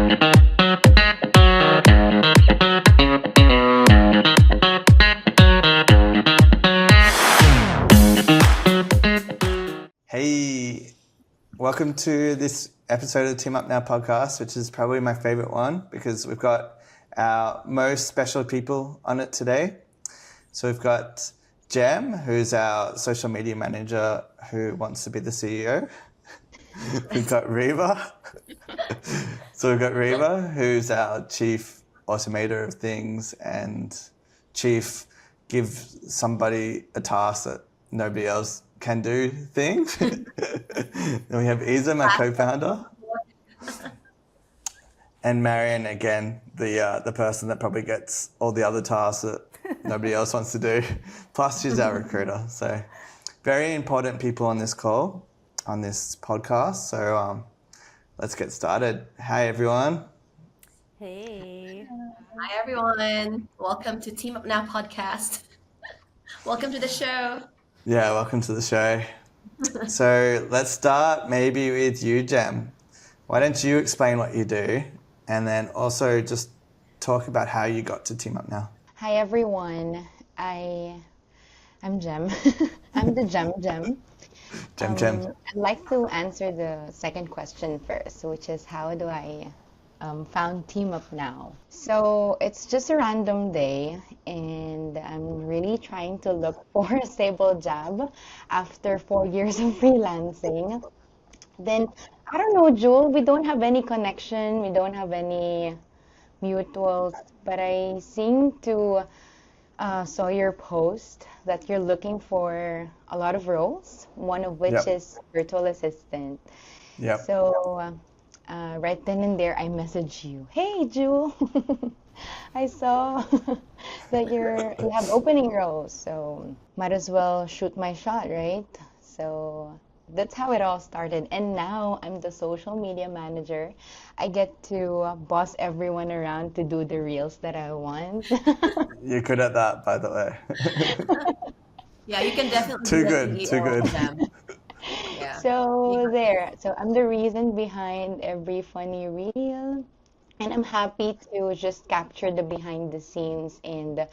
Hey, welcome to this episode of the Team Up Now podcast, which is probably my favorite one because we've got our most special people on it today. So we've got Jem, who's our social media manager who wants to be the CEO. We've got Riva. So we've got Riva, who's our chief automator of things and chief give somebody a task that nobody else can do thing. Then we have Eiza, my co-founder. And Marian, again, the person that probably gets all the other tasks that nobody else wants to do. Plus, she's our recruiter. So very important people on this call, on this podcast. So let's get started. Hi, everyone. Hey. Hi, everyone. Welcome to Team Up Now podcast. Welcome to the show. Yeah, welcome to the show. So let's start maybe with you, Jem. Why don't you explain what you do and then also just talk about how you got to Team Up Now? Hi everyone, I'm Jem. I'm the Jem. Jem. I'd like to answer the second question first, which is how do I found Team Up Now? So it's just a random day and I'm really trying to look for a stable job after 4 years of freelancing. Then, I don't know, Jewel, we don't have any connection, we don't have any mutuals, but I seem to saw your post that you're looking for a lot of roles, one of which Yep. is virtual assistant. Yep. So right then and there, I messaged you. Hey, Jewel, I saw that you have opening roles, so might as well shoot my shot, right? So that's how it all started. And now I'm the social media manager. I get to boss everyone around to do the reels that I want. You're good at that, by the way. Yeah, you can definitely Too be the good, CEO too good. of them. Yeah. So there. So I'm the reason behind every funny reel. And I'm happy to just capture the behind the scenes and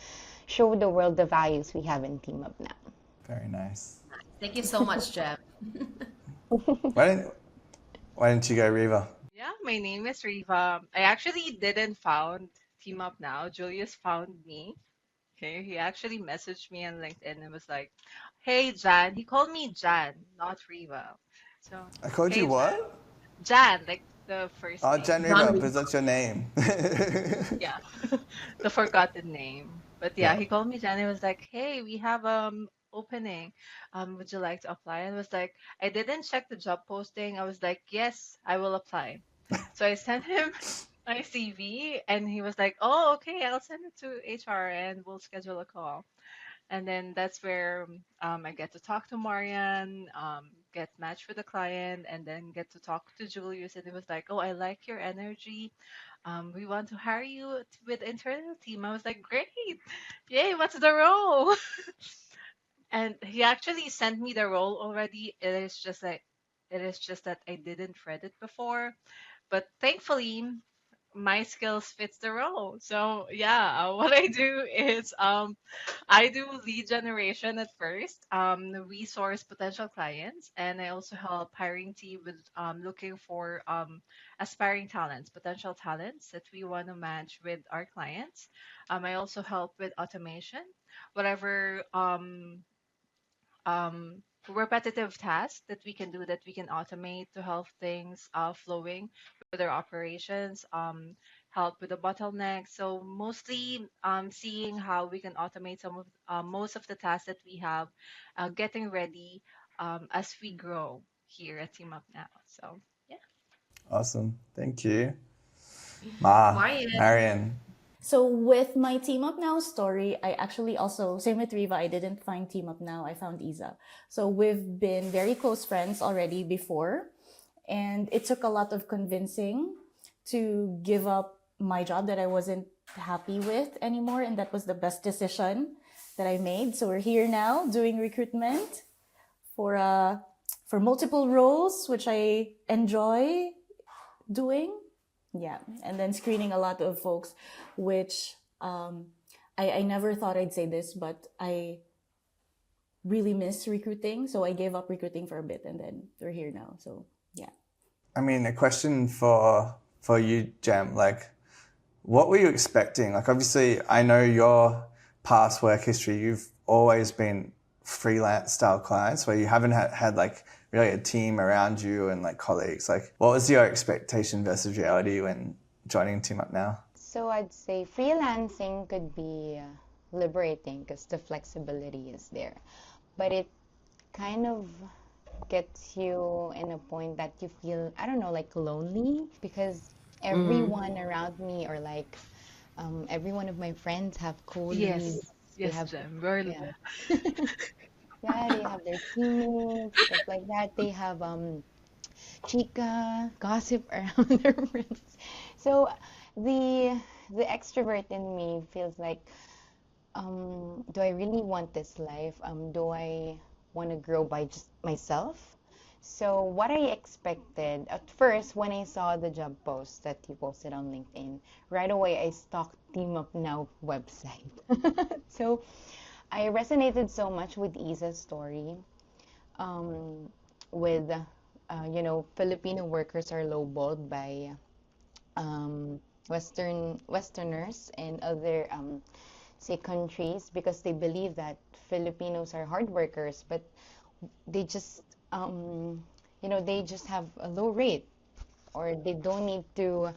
show the world the values we have in Team Up Now. Very nice. Thank you so much, Jem. Why don't you go, Riva? Yeah, my name is Riva. I actually didn't found Team Up Now. Julius found me. Okay, he actually messaged me on LinkedIn and was like, "Hey Jan." He called me Jan, not Riva. So, I called hey you what? Jan, like the first Oh, name. Jan Riva, because that's your name. Yeah, the forgotten name. But yeah, Yeah. he called me Jan. He was like, "Hey, we have opening. Would you like to apply?" And I was like, I didn't check the job posting. I was like, yes, I will apply. So I sent him my CV, and he was like, "Oh, okay, I'll send it to HR, and we'll schedule a call." And then that's where I get to talk to Marian, get matched with the client, and then get to talk to Julius. And it was like, "Oh, I like your energy. We want to hire you with the internal team." I was like, "Great, yay! What's the role?" And he actually sent me the role already. It is just that I didn't read it before. But thankfully, my skills fits the role. So yeah, what I do is I do lead generation at first. We source potential clients, and I also help hiring team with looking for aspiring talents, potential talents that we want to match with our clients. I also help with automation, whatever repetitive tasks that we can do that we can automate to help things flowing with our operations, help with the bottleneck. So mostly seeing how we can automate some of most of the tasks that we have, getting ready as we grow here at Team Up Now. So yeah. Awesome. Thank you. Marian. Marian. So with my Team Up Now story, I actually also, same with Riva, I didn't find Team Up Now, I found Eiza. So we've been very close friends already before, and it took a lot of convincing to give up my job that I wasn't happy with anymore, and that was the best decision that I made. So we're here now doing recruitment for multiple roles, which I enjoy doing. Yeah, and then screening a lot of folks, which I never thought I'd say this, but I really miss recruiting. So I gave up recruiting for a bit, and then we're here now. So yeah. I mean, a question for you, Jam, like, what were you expecting? Like, obviously, I know your past work history, you've always been freelance style clients where you haven't had like really a team around you and like colleagues. Like, what was your expectation versus reality when joining Team Up Now? So I'd say freelancing could be liberating because the flexibility is there, but it kind of gets you in a point that you feel, I don't know, like lonely because everyone around me or like every one of my friends have colleagues. Yes, They yes, have, Jem. yeah, yeah, they have their teammates, stuff like that. They have chica, gossip around their friends. So the the extrovert in me feels like, do I really want this life? Do I want to grow by just myself? So what I expected at first when I saw the job post that you posted on LinkedIn, right away I stalked Team Up Now website. So I resonated so much with Eiza's story, with Filipino workers are lowballed by Westerners and other say countries because they believe that Filipinos are hard workers, but they just they just have a low rate or they don't need to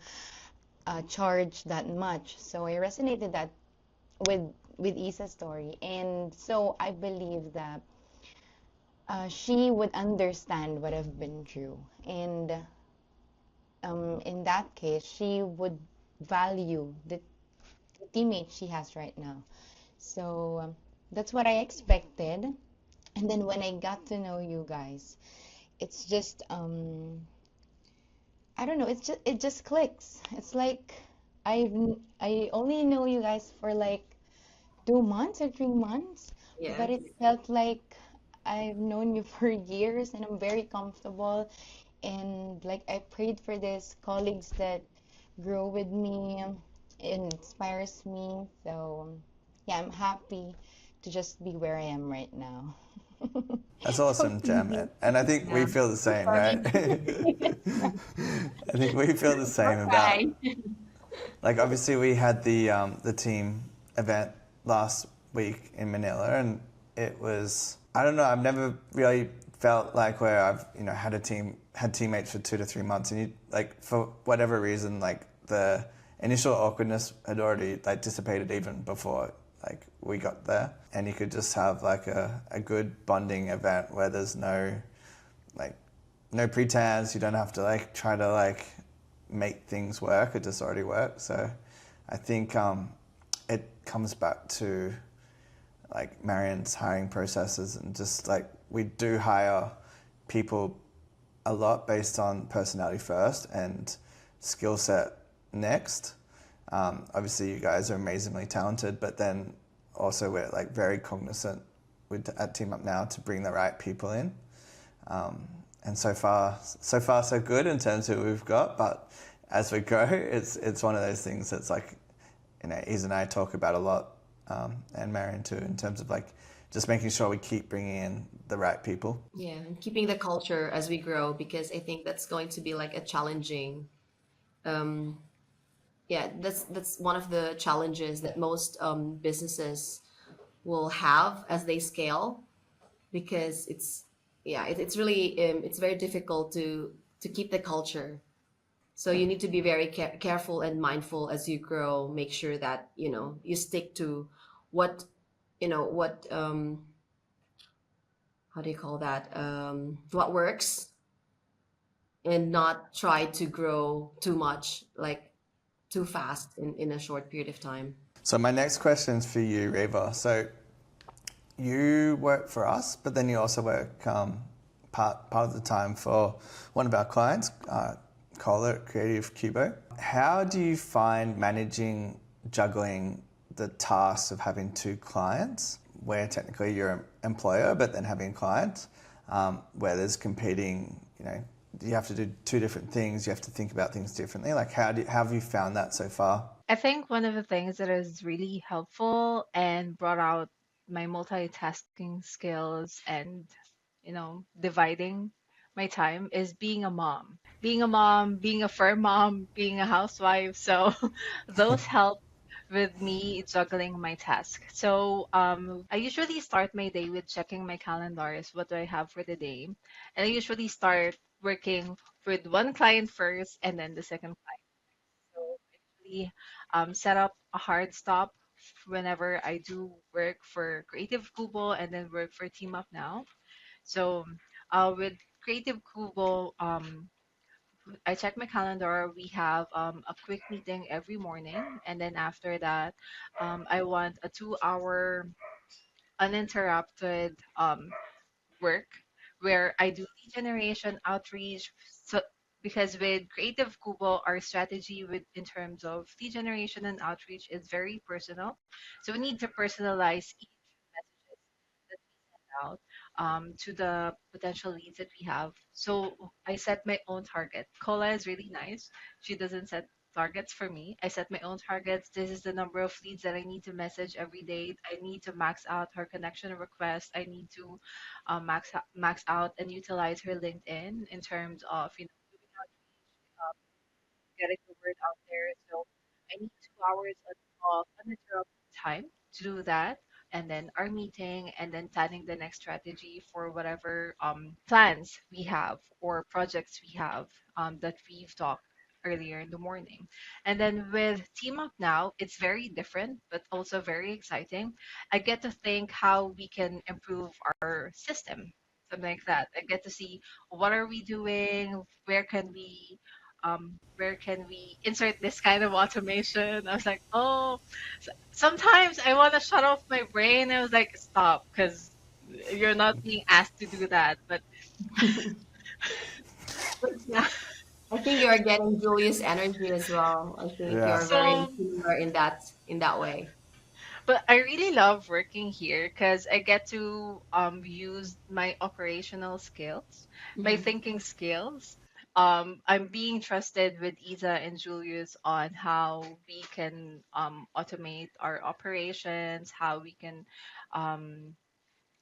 charge that much. So I resonated that with Isa's story, and so I believe that she would understand what I've been through, and in that case, she would value the teammate she has right now. So that's what I expected. And then when I got to know you guys, it's just I don't know, it just clicks. It's like I only know you guys for like 2 months or 3 months, Yeah. but it felt like I've known you for years and I'm very comfortable. And like I prayed for this colleagues that grow with me and inspires me. So yeah, I'm happy to just be where I am right now. That's So awesome, Jam. easy. And I think we Yeah. feel the same, right? Sorry. I think we feel the same about, Right. like, obviously we had the team event last week in Manila, and it was, I don't know, I've never really felt like where I've had teammates for 2 to 3 months, and you, like, for whatever reason, like the initial awkwardness had already like dissipated even before like we got there, and you could just have like a good bonding event where there's no pretense. You don't have to like try to like make things work. It just already works. So I think it comes back to like Marian's hiring processes, and just like we do hire people a lot based on personality first and skill set next. Obviously you guys are amazingly talented, but then also we're like very cognizant at Team Up Now to bring the right people in. And so far so good in terms of who we've got, but as we go, it's one of those things that's like, Eiza and I talk about a lot, and Marian too, in terms of like just making sure we keep bringing in the right people. Yeah, and keeping the culture as we grow, because I think that's going to be like a challenging. Yeah, that's one of the challenges that most businesses will have as they scale, because it's really it's very difficult to keep the culture. So you need to be very careful and mindful as you grow. Make sure that you stick to what what how do you call that, what works, and not try to grow too much, like too fast in a short period of time. So my next question is for you, Riva. So you work for us, but then you also work part of the time for one of our clients, Cola Creative Cubo. How do you find managing, juggling the tasks of having two clients, where technically you're an employer, but then having clients, where there's competing, you have to do two different things. You have to think about things differently. Like, how have you found that so far? I think one of the things that is really helpful and brought out my multitasking skills and, dividing my time is being a mom. Being a mom, being a fur mom, being a housewife. So those help with me juggling my task. So I usually start my day with checking my calendars. What do I have for the day? And I usually start working with one client first and then the second client. So I usually set up a hard stop whenever I do work for Creative Kubo and then work for Team Up Now. So with Creative Kubo, I check my calendar. We have a quick meeting every morning, and then after that, I want a 2 hour uninterrupted work where I do lead generation outreach. So because with Creative Kubo, our strategy with in terms of lead generation and outreach is very personal. So we need to personalize each messages that we send out to the potential leads that we have. So I set my own target. Kola is really nice. She doesn't set targets for me. I set my own targets. This is the number of leads that I need to message every day. I need to max out her connection request. I need to max out and utilize her LinkedIn in terms of doing outreach, getting the word out there. So I need 2 hours of uninterrupted time to do that. And then our meeting, and then planning the next strategy for whatever plans we have or projects we have that we've talked earlier in the morning. And then with Team Up Now, it's very different, but also very exciting. I get to think how we can improve our system, something like that. I get to see what are we doing, where can we insert this kind of automation? I was like, oh, sometimes I want to shut off my brain. I was like, stop, because you're not being asked to do that. But yeah, I think you are getting Julius energy as well. I think you Yeah. are very so similar in that way. but I really love working here because I get to use my operational skills, my Mhm. thinking skills. I'm being trusted with Isa and Julius on how we can automate our operations, how we can, um,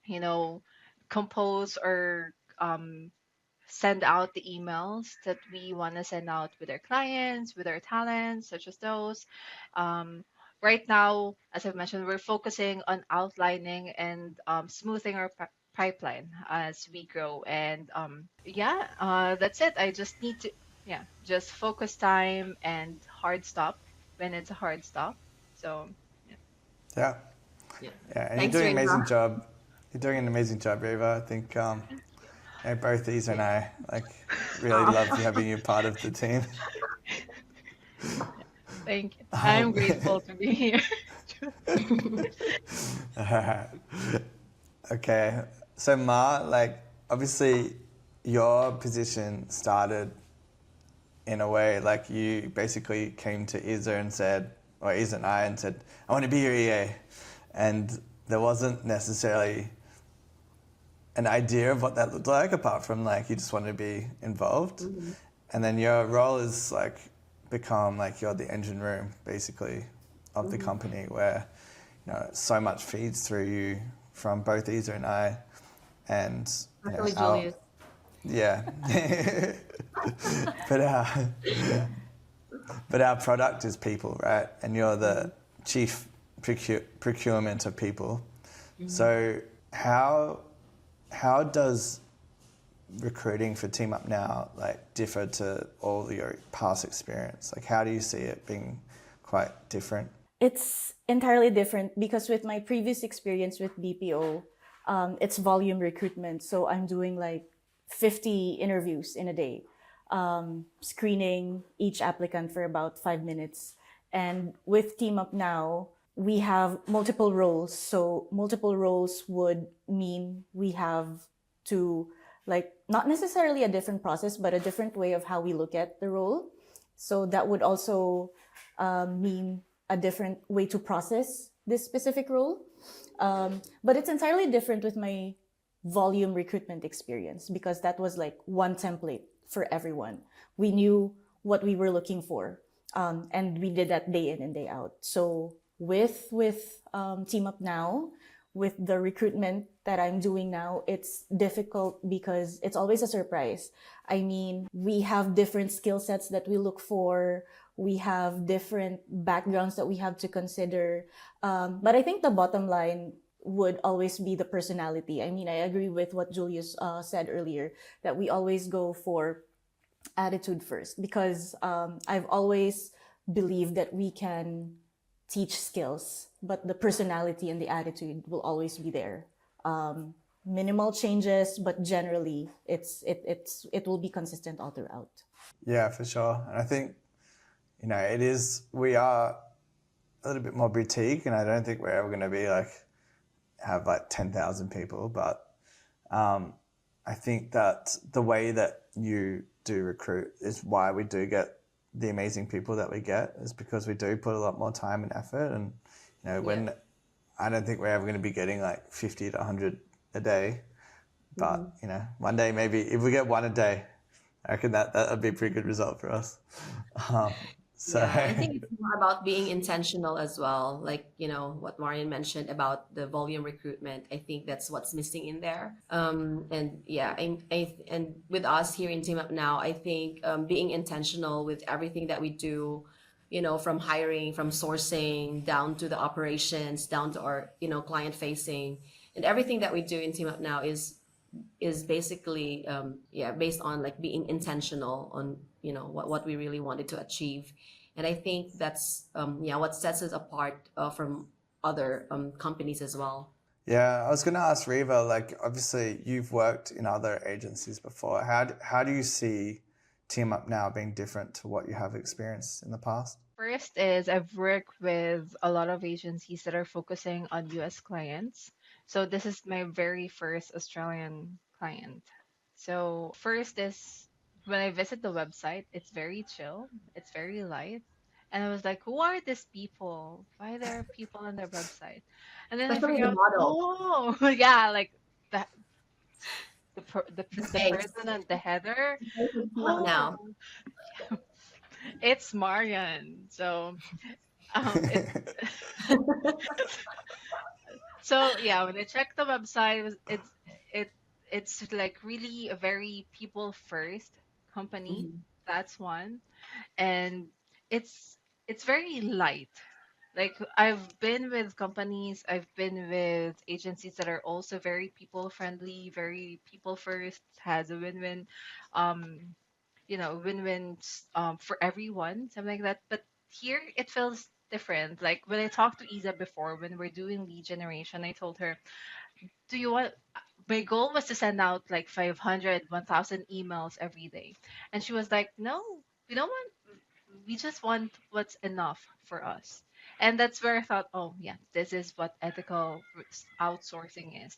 you know, compose or send out the emails that we want to send out with our clients, with our talents, such as those. Um, right now, as I've mentioned, we're focusing on outlining and smoothing our pipeline as we grow. And yeah, that's it. I just need to, yeah, just focus time and hard stop when it's a hard stop. So, yeah. Yeah. Yeah. Yeah. And you're Thanks, doing an amazing Riva. job. You're doing an amazing job, Riva. I think Thank you. both Isa and Yeah. I really Aw, love having you part of the team. thank you. I'm grateful to be here. Okay. So Ma, obviously your position started in a way like you basically came to Isa and said, or Isa and I and said, I want to be your EA. And there wasn't necessarily an idea of what that looked like apart from you just wanted to be involved. Mhm. And then your role is become you're the engine room basically of the Mhm. company where so much feeds through you from both Isa and I, and Especially our Julius. yeah. but our but our product is people, right? And you're the chief procurement of people. So how does recruiting for Team Up Now differ to all your past experience? How do you see it being quite different? It's entirely different because with my previous experience with BPO, it's volume recruitment. So I'm doing 50 interviews in a day, screening each applicant for about 5 minutes. And with Team Up Now, we have multiple roles. So multiple roles would mean we have to, not necessarily a different process, but a different way of how we look at the role. So that would also mean a different way to process this specific role. But it's entirely different with my volume recruitment experience because that was one template for everyone. We knew what we were looking for, and we did that day in and day out. So with Team Up Now, with the recruitment that I'm doing now, it's difficult because it's always a surprise. I mean, we have different skill sets that we look for. We have different backgrounds that we have to consider. But I think the bottom line would always be the personality. I mean, I agree with what Julius said earlier, that we always go for attitude first, because I've always believed that we can teach skills, but the personality and the attitude will always be there. Minimal changes, but generally it will be consistent all throughout. Yeah, for sure. And I think, we are a little bit more boutique, and I don't think we're ever going to be have 10,000 people, but I think that the way that you do recruit is why we do get the amazing people that we get, is because we do put a lot more time and effort. And when I don't think we're ever going to be getting 50 to 100 a day, but one day, maybe if we get one a day, I reckon that would be a pretty good result for us. I think it's more about being intentional as well. What Marian mentioned about the volume recruitment. I think that's what's missing in there. And with us here in Team Up Now, I think being intentional with everything that we do, from hiring, from sourcing, down to the operations, down to our, client facing, and everything that we do in Team Up Now is basically based on being intentional on what we really wanted to achieve. And I think that's what sets us apart from other companies as well. Yeah, I was going to ask Riva, obviously you've worked in other agencies before. How do you see Team Up Now being different to what you have experienced in the past? First is I've worked with a lot of agencies that are focusing on US clients. So this is my very first Australian client. So first is when I visit the website, it's very chill, it's very light. And I was like, who are these people? Why there are people on their website? And then I Especially figured the out, model. oh, yeah, the the Thanks. person on the header. Team Up Now. Oh, it's Marian. So it's so yeah, when I checked the website, it it's really a very people first company. Mhm. That's one, and it's it's very light. I've been with companies, I've been with agencies that are also very people friendly, very people first, has a win-win, um, win-win for everyone, something like that. But here it feels different. Like when I talked to Isa before, when we're doing lead generation, I told her, do you want my goal was to send out 500, 1,000 emails every day. And she was like, no, we don't want, we just want what's enough for us. And that's where I thought, oh yeah, this is what ethical outsourcing is.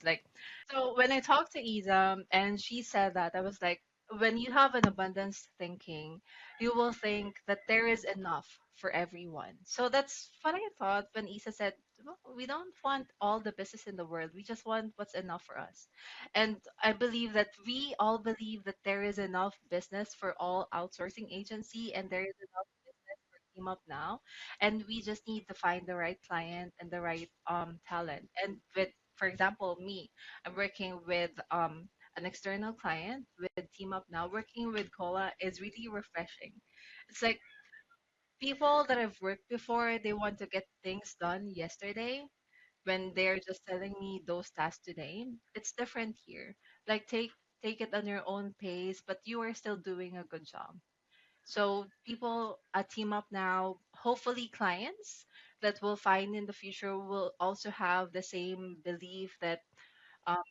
So when I talked to Isa and she said that, I was like, when you have an abundance thinking, you will think that there is enough for everyone. So that's what I thought when Isa said, well, we don't want all the business in the world. We just want what's enough for us. And I believe that we all believe that there is enough business for all outsourcing agency, and there is enough business for Team Up Now. And we just need to find the right client and the right talent. And with, for example, me, I'm working with an external client with Team Up Now. Working with Cola is really refreshing. It's like people that I've worked before, they want to get things done yesterday when they're just telling me those tasks today. It's different here. Take it on your own pace, but you are still doing a good job. So people at Team Up Now, hopefully clients that we'll find in the future will also have the same belief that um,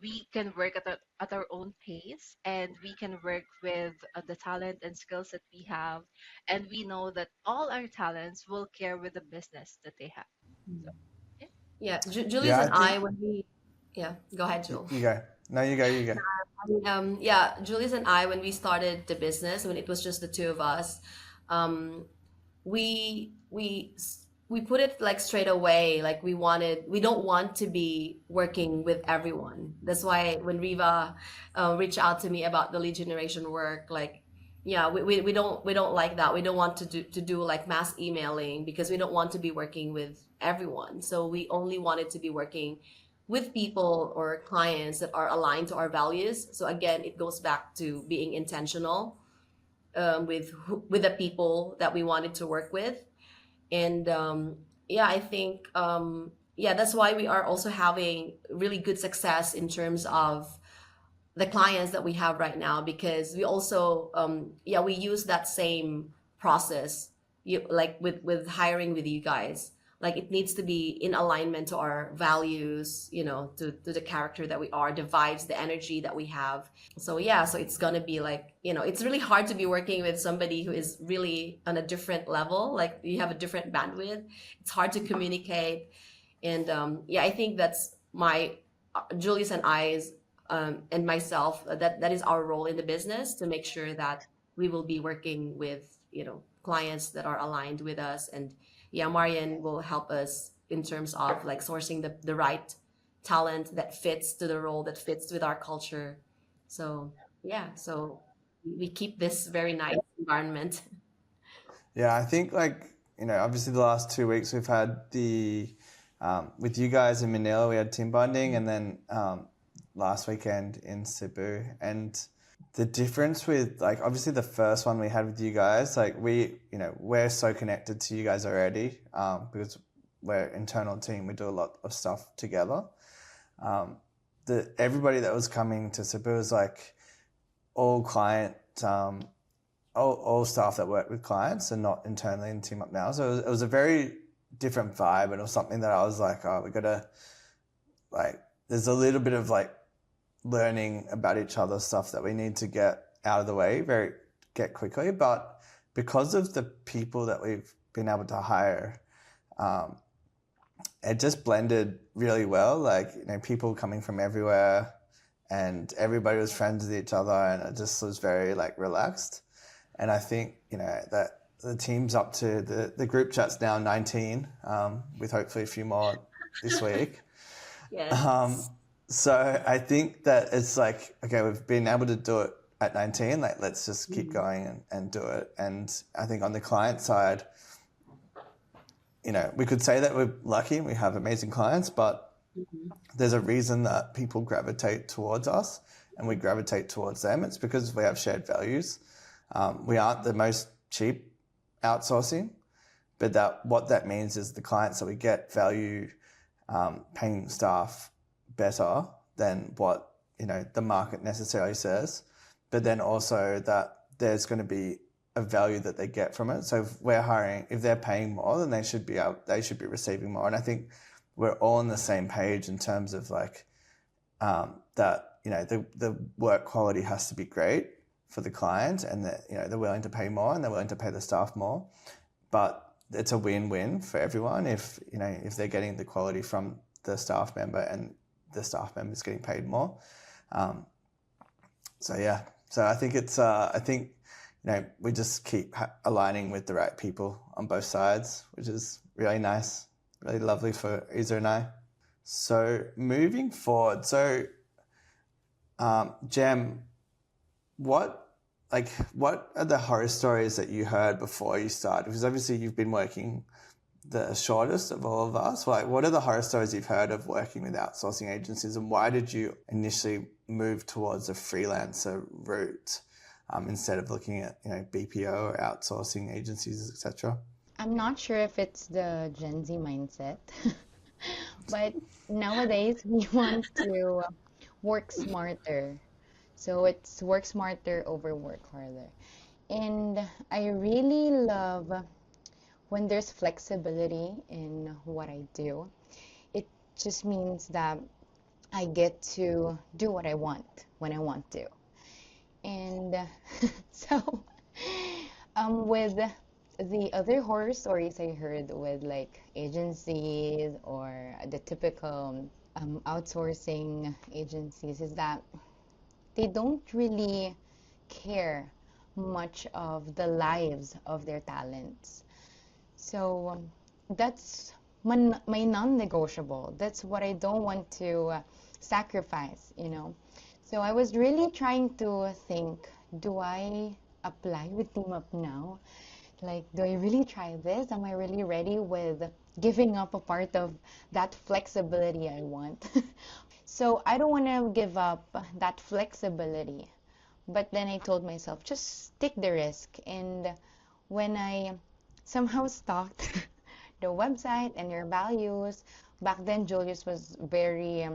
we can work at our own pace, and we can work with the talent and skills that we have, and we know that all our talents will care with the business that they have. So yeah. Yeah, Julius Yeah, I and I, think go ahead, Jul. you go. No, you go. Julius and I, when we started the business, when it was just the two of us, um, we we put it like straight away, like we don't want to be working with everyone. That's why when Riva reached out to me about the lead generation work, like, yeah, we don't like that. We don't want to do like mass emailing, because we don't want to be working with everyone. So we only wanted to be working with people or clients that are aligned to our values. So again, it goes back to being intentional with the people that we wanted to work with. And yeah, I think yeah, that's why we are also having really good success in terms of the clients that we have right now, because we also yeah, we use that same process, like with hiring with you guys. Like, it needs to be in alignment to our values, to the character that we are, the vibes, the energy that we have. So yeah, so it's gonna be like, it's really hard to be working with somebody who is really on a different level, like you have a different bandwidth. It's hard to communicate. And yeah, I think that's my Julius and I's and myself, that is our role in the business, to make sure that we will be working with clients that are aligned with us. And yeah, Marian will help us in terms of like sourcing the right talent that fits to the role, that fits with our culture. So yeah, so we keep this very nice environment. Yeah, I think obviously the last 2 weeks we've had with you guys in Manila, we had team bonding, and then last weekend in Cebu. And the difference with obviously the first one we had with you guys, we're so connected to you guys already because we're an internal team. We do a lot of stuff together. Everybody that was coming to Cebu was all client, all staff that work with clients and not internally in Team Up Now. So it was a very different vibe, and it was something that I was like, oh, we gotta there's a little bit of learning about each other, stuff that we need to get out of the way get quickly. But because of the people that we've been able to hire, it just blended really well. People coming from everywhere, and everybody was friends with each other, and it just was very relaxed. And I think that the team's up to the group chat's now 19, with hopefully a few more this week. Yes. So I think that it's okay, we've been able to do it at 19, let's just keep going and do it. And I think on the client side, we could say that we're lucky and we have amazing clients, but there's a reason that people gravitate towards us and we gravitate towards them. It's because we have shared values. We aren't the most cheap outsourcing, but what that means is the clients that we get value paying staff better than what the market necessarily says, but then also that there's going to be a value that they get from it. So if they're paying more, then they should be receiving more. And I think we're all on the same page in terms of that the work quality has to be great for the client, and that they're willing to pay more and they're willing to pay the staff more. But it's a win-win for everyone if they're getting the quality from the staff member and the staff member is getting paid more. So I think we just keep aligning with the right people on both sides, which is really nice, really lovely for Eiza and I. So moving forward, Jem, what are the horror stories that you heard before you started? Because obviously you've been working the shortest of all of us. What are the horror stories you've heard of working with outsourcing agencies, and why did you initially move towards a freelancer route instead of looking at BPO or outsourcing agencies, etc.? I'm not sure if it's the Gen Z mindset, but nowadays we want to work smarter. So it's work smarter over work harder. And I really love when there's flexibility in what I do. It just means that I get to do what I want when I want to. And so with the other horror stories I heard with agencies or the typical outsourcing agencies is that they don't really care much of the lives of their talents. So that's my non-negotiable. That's what I don't want to sacrifice, you know. So I was really trying to think, do I apply with Team Up now? Like, do I really try this? Am I really ready with giving up a part of that flexibility I want? So I don't want to give up that flexibility. But then I told myself, just take the risk. And when I somehow stalked the website and your values, back then Julius was very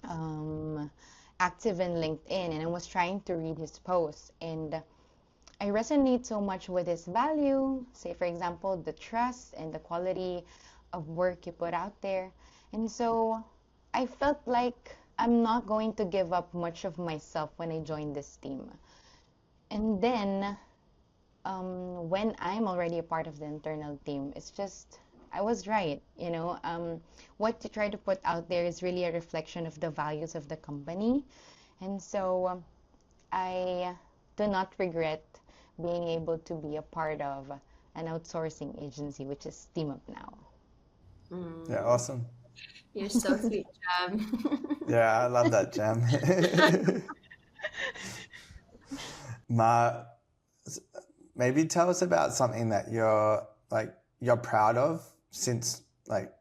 um, active in LinkedIn, and I was trying to read his posts. And I resonate so much with his value, say, for example, the trust and the quality of work you put out there. And so I felt like I'm not going to give up much of myself when I joined this team. And then when I'm already a part of the internal team, it's just, I was right. You know, what you try to put out there is really a reflection of the values of the company. And so I do not regret being able to be a part of an outsourcing agency, which is Team Up Now. Yeah, awesome. You're so sweet, Jam. Yeah, I love that, Jam. Ma, maybe tell us about something that you're proud of since like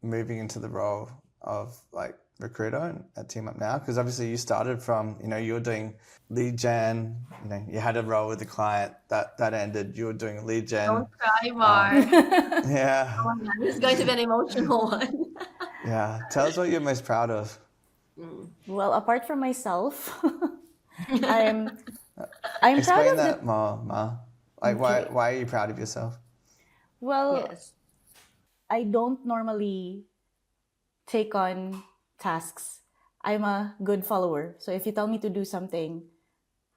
moving into the role of like recruiter at Team Up Now, because obviously you started from, you know, you were doing lead gen, you know, you had a role with the client that ended, you were doing lead gen. Don't cry, Mar. Yeah. Oh my God, this is going to be an emotional one. Yeah. Tell us what you're most proud of. Well, apart from myself, I'm proud Explain of that more, Ma. Like, Okay. why are you proud of yourself? Well, Yes. I don't normally take on tasks. I'm a good follower. So if you tell me to do something,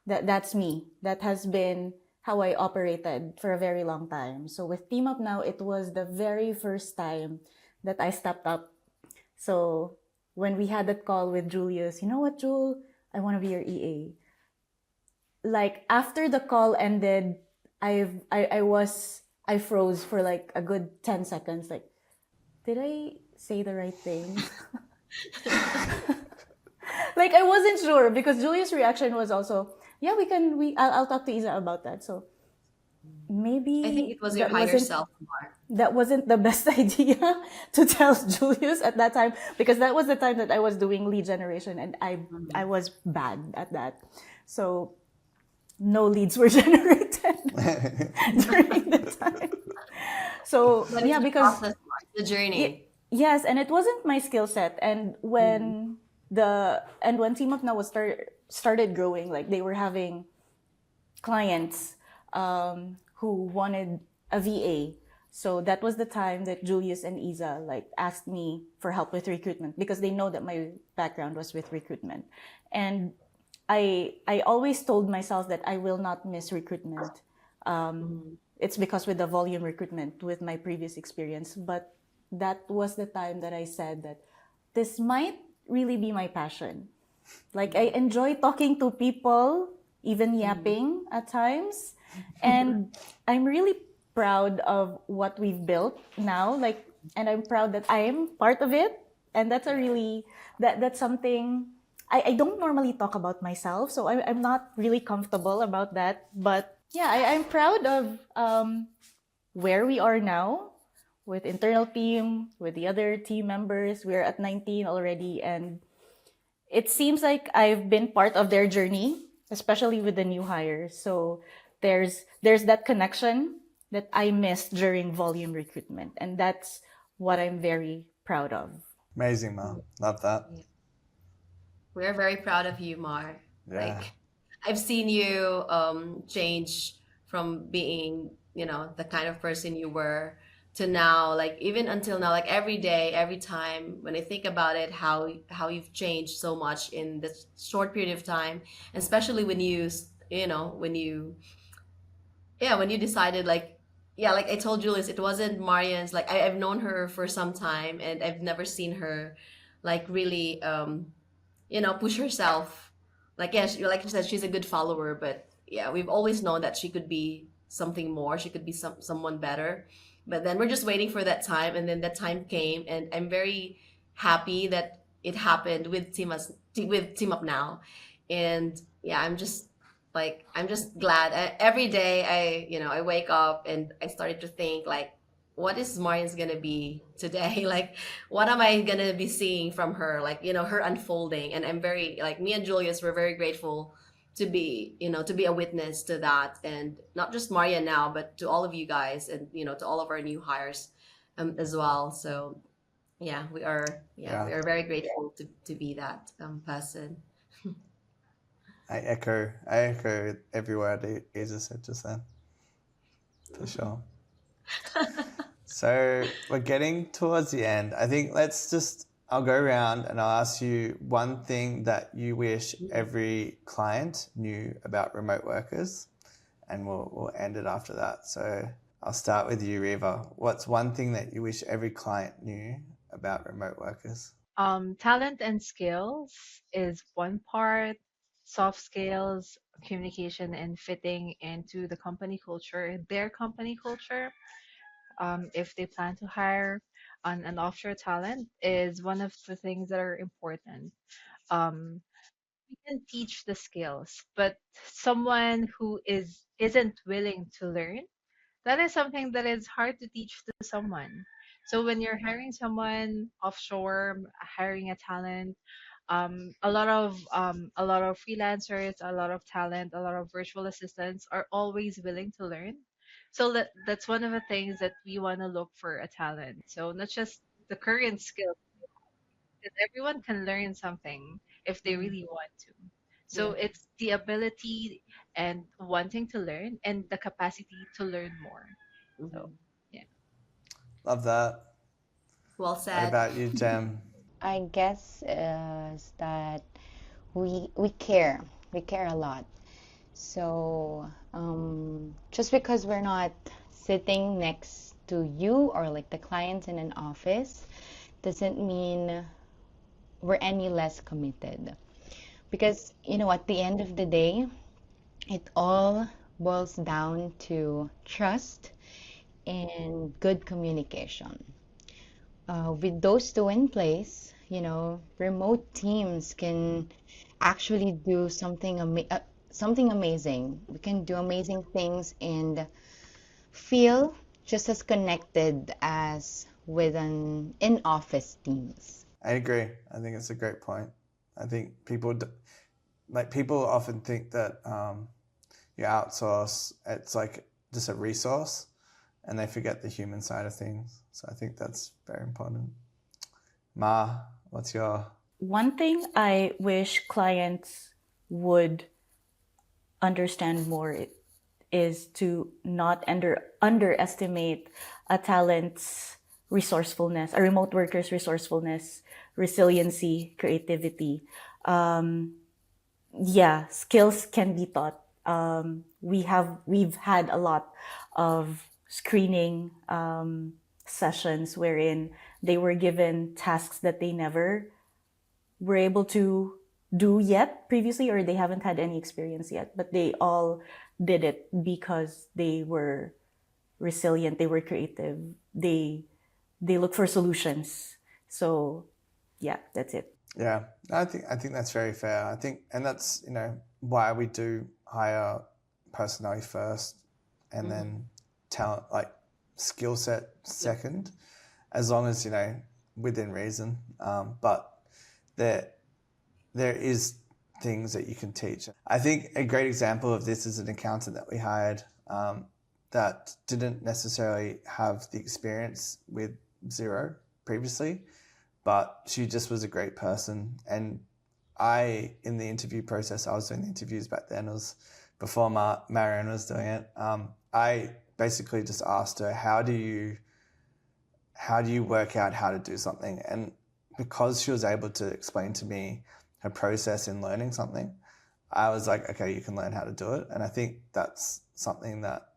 that's me. That has been how I operated for a very long time. So with Team Up Now, it was the very first time that I stepped up. So when we had that call with Julius, you know what, Jul? I want to be your EA. Like after the call ended, I froze for like a good 10 seconds. Like, did I say the right thing? Like I wasn't sure because Julius' reaction was also, yeah, I'll talk to Isa about that. So maybe I think it was your that higher wasn't self, Mar. that wasn't the best idea to tell Julius at that time, because that was the time that I was doing lead generation and I was bad at that. So no leads were generated during the time. So But it's yeah, the because process, Mar, the journey. yes, and it wasn't my skill set. And when Team Up Now was started growing, like they were having clients who wanted a VA. So that was the time that Julius and Eiza like asked me for help with recruitment because they know that my background was with recruitment. And I always told myself that I will not miss recruitment. It's because with the volume recruitment with my previous experience, but that was the time that I said that this might really be my passion. Like I enjoy talking to people, even yapping at times. And I'm really proud of what we've built now. Like, and I'm proud that I am part of it. And that's that's something I don't normally talk about myself. So I'm not really comfortable about that. But yeah, I'm proud of where we are now with internal team, with the other team members. We're at 19 already. And it seems like I've been part of their journey, especially with the new hires. So there's that connection that I missed during volume recruitment. And that's what I'm very proud of. Amazing, Ma. Love that. We're very proud of you, Mar. Yeah. Like, I've seen you change from being, you know, the kind of person you were to now, like even until now, like every day, every time when I think about it, how you've changed so much in this short period of time, especially when you know, when you decided like, yeah, like I told Julius, it wasn't Marian's, like I've known her for some time and I've never seen her like really you know, push herself. Like, yes, like you said, she's a good follower, but yeah, we've always known that she could be something more. She could be someone better. But then we're just waiting for that time, and then that time came, and I'm very happy that it happened with Team Up Now. And yeah, I'm just glad. Every day I wake up and I started to think like, what is Marian's gonna be today? Like, what am I gonna be seeing from her? Like, her unfolding. And I'm very, like, me and Julius were very grateful to be a witness to that. And not just Marian now, but to all of you guys, and to all of our new hires as well. So yeah, we are very grateful to be that person. I echo every word Eiza said just then, for sure. So we're getting towards the end. I think I'll go around and I'll ask you one thing that you wish every client knew about remote workers, and we'll end it after that. So I'll start with you, Riva. What's one thing that you wish every client knew about remote workers? Talent and skills is one part. Soft skills, communication, and fitting into the company culture, their company culture. If they plan to hire an offshore talent, is one of the things that are important. Um, we can teach the skills, but someone who isn't willing to learn, that is something that is hard to teach to someone. So when you're hiring someone offshore, hiring a talent, a lot of freelancers, a lot of talent, a lot of virtual assistants are always willing to learn. So that's one of the things that we want to look for a talent. So not just the current skill, because everyone can learn something if they Mhm. really want to. So Yeah. it's the ability and wanting to learn and the capacity to learn more. So Mhm. yeah. Love that. Well What said. about you, Jem? I guess is that we care. We care a lot. So just because we're not sitting next to you or like the clients in an office doesn't mean we're any less committed. Because, at the end of the day, it all boils down to trust and good communication. With those two in place, remote teams can actually do something amazing. We can do amazing things and feel just as connected as with an in-office teams. I agree. I think it's a great point. I think people often think that you outsource, it's like just a resource, and they forget the human side of things. So I think that's very important. Ma, what's your... One thing I wish clients would understand more is to not underestimate a talent's resourcefulness, a remote worker's resourcefulness, resiliency, creativity. Yeah, skills can be taught. We've had a lot of screening sessions wherein they were given tasks that they never were able to do yet previously, or they haven't had any experience yet, but they all did it because they were resilient, they were creative, they look for solutions. So yeah, that's it. Yeah, I think that's very fair. I think, and that's why we do hire personality first, and then talent, like skill set second, as long as within reason. But there is things that you can teach. I think a great example of this is an accountant that we hired that didn't necessarily have the experience with Xero previously, but she just was a great person. And in the interview process, I was doing the interviews back then, it was before Marian was doing it. I basically just asked her, how do you work out how to do something? And because she was able to explain to me her process in learning something, I was like, okay, you can learn how to do it. And I think that's something that,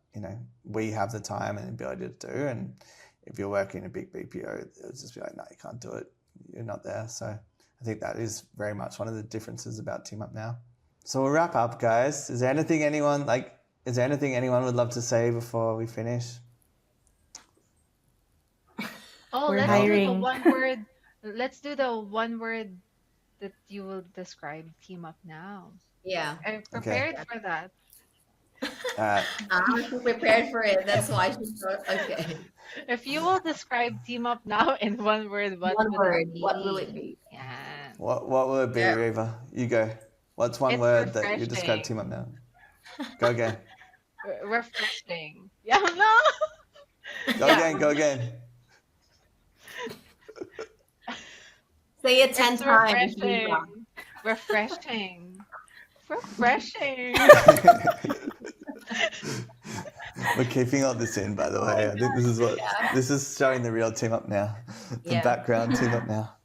we have the time and ability to do. And if you're working in a big BPO, it'll just be like, no, you can't do it. You're not there. So I think that is very much one of the differences about Team Up Now. So we'll wrap up, guys. Is there anything anyone would love to say before we finish? Oh, We're let's do the hiring. one word. Let's do the one word that you will describe Team Up Now. Yeah. I Okay. prepared for that. All right. I'm prepared for it. That's why she's so okay. If you will describe Team Up Now in one word, what One would it word. What will it be? be? Yeah. What will it be, Yeah. Riva? You go. What's one It's word that you describe Team refreshing. Up Now? Go again. Refreshing. Yeah, no. Go Yeah, again. Go again. Say it 10 it's times, Riva. refreshing. Refreshing. Refreshing. We're keeping all this in, by the way. I think this is showing the real Team Up Now. The Yeah. background Team Up Now.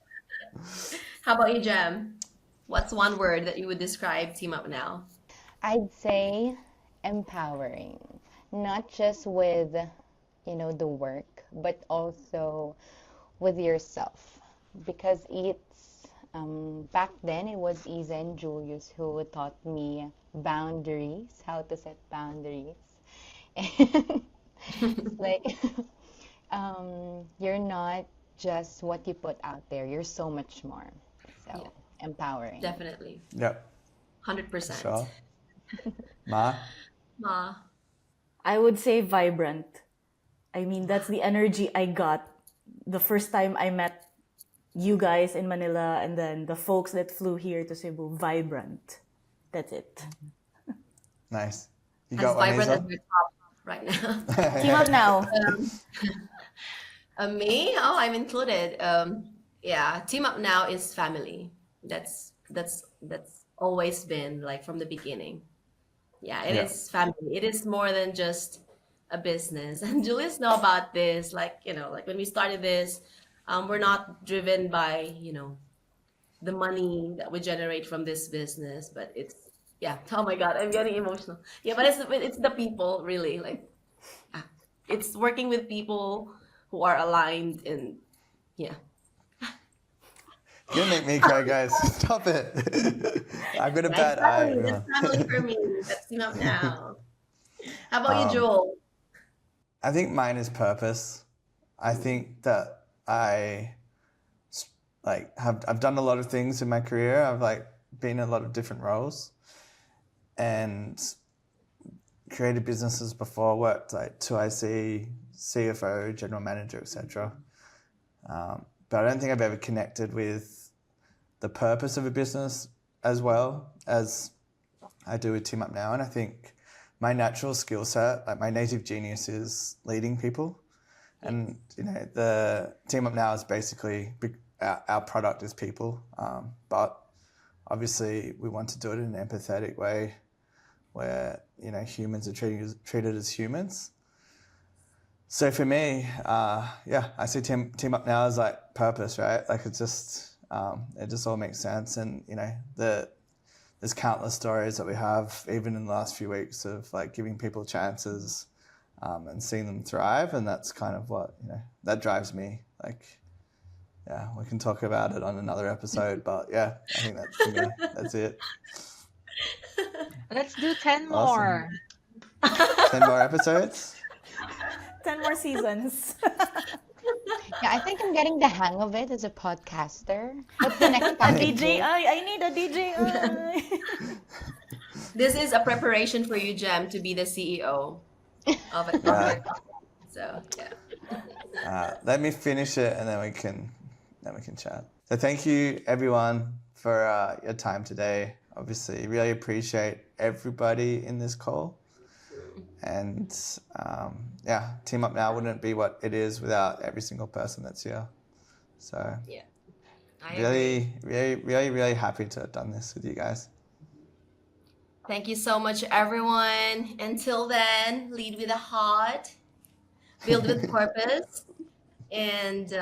How about you, Jem? What's one word that you would describe Team Up Now? I'd say empowering, not just with, the work, but also with yourself. Because back then it was Eiza and Julius who taught me boundaries, how to set boundaries. And it's like, you're not just what you put out there, you're so much more. Yeah, So, empowering. definitely. Yep. 100%. Sure. Ma? Ma. I would say vibrant. I mean, that's the energy I got the first time I met you guys in Manila, and then the folks that flew here to Cebu. Vibrant. That's it. Nice. You As got one, vibrant as Hazel? your top right now. Team Up Now. Me? Oh, I'm included. Yeah, Team Up Now is family. That's always been like from the beginning. Yeah, it Yeah. is family. It is more than just a business. And Julius know about this. Like, like when we started this, we're not driven by, the money that we generate from this business, but it's yeah. Oh my God, I'm getting emotional. Yeah, but it's the people really. Like, it's working with people who are aligned and yeah. You're gonna make me cry, guys. Stop it. I've got a Right? bad eye, Family. That's everyone. family for me. That's Team Up Now. How about you, Joel? I think mine is purpose. I think that I've done a lot of things in my career. I've been in a lot of different roles and created businesses before. Worked like 2IC, CFO, general manager, etc. But I don't think I've ever connected with the purpose of a business as well as I do with Team Up Now. And I think my natural skill set, like my native genius, is leading people. And the Team Up Now is basically our product is people, but obviously we want to do it in an empathetic way, where humans are treated as humans. So for me, I see Team Up Now as like purpose, right? Like it just all makes sense, and there's countless stories that we have, even in the last few weeks, of like giving people chances and seeing them thrive, and that's kind of what that drives me. Like, yeah, we can talk about it on another episode, but yeah, I think that's for me. That's it. Let's do 10 Awesome. more. 10 more episodes. 10 more seasons. Yeah, I think I'm getting the hang of it as a podcaster. What's the next A topic? DJI. I need a DJI. This is a preparation for you, Jem, to be the CEO of a Yeah. So yeah. Let me finish it, and then we can chat. So thank you everyone for your time today. Obviously, really appreciate everybody in this call. And Team Up Now wouldn't be what it is without every single person that's here. So Yeah. I agree. really happy to have done this with you guys. Thank you so much, everyone. Until then, lead with a heart, build with purpose, and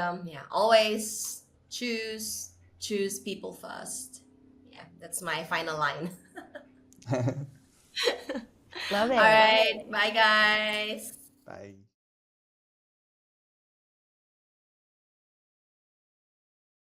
always choose people first. Yeah, that's my final line. Love it. All right, bye guys. Bye.